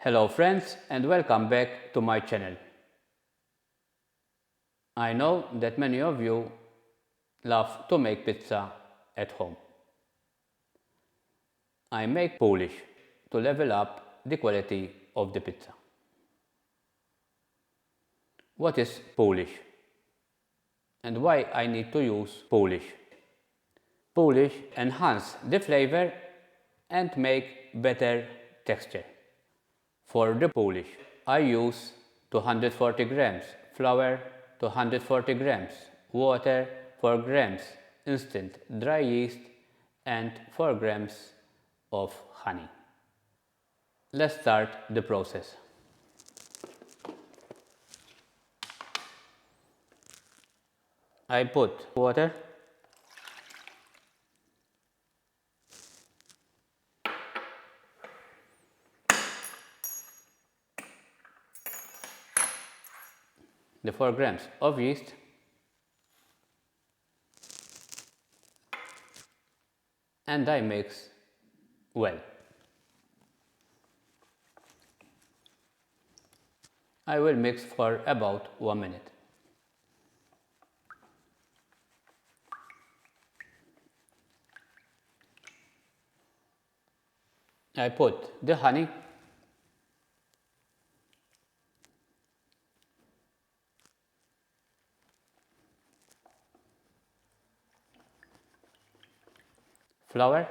Hello friends and welcome back to my channel. I know that many of you love to make pizza at home. I make Polish to level up the quality of the pizza. What is Polish and why I need to use Polish? Polish enhance the flavor and make better texture. For the Polish, I use 240 grams flour, 240 grams water, 4 grams instant dry yeast and 4 grams of honey. Let's start the process. I put water, the 4 grams of yeast, and I mix well. I will mix for about 1 minute. I put the honey, flour,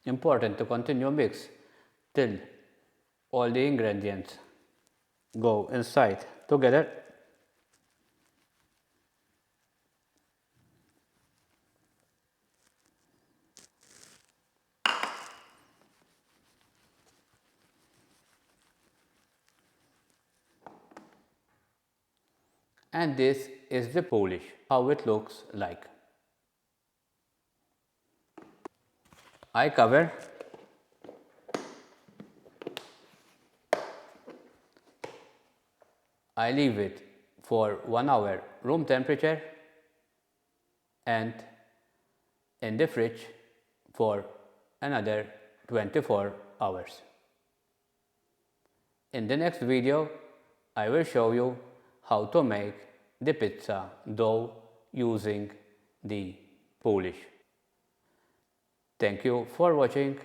important to continue mix till all the ingredients go inside together. And this is the Polish, how it looks like. I cover, I leave it for 1 hour room temperature and in the fridge for another 24 hours. In the next video, I will show you how to make the pizza dough using the Polish. Thank you for watching.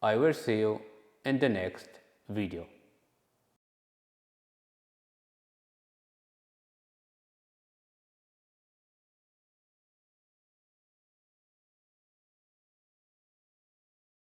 I will see you in the next video.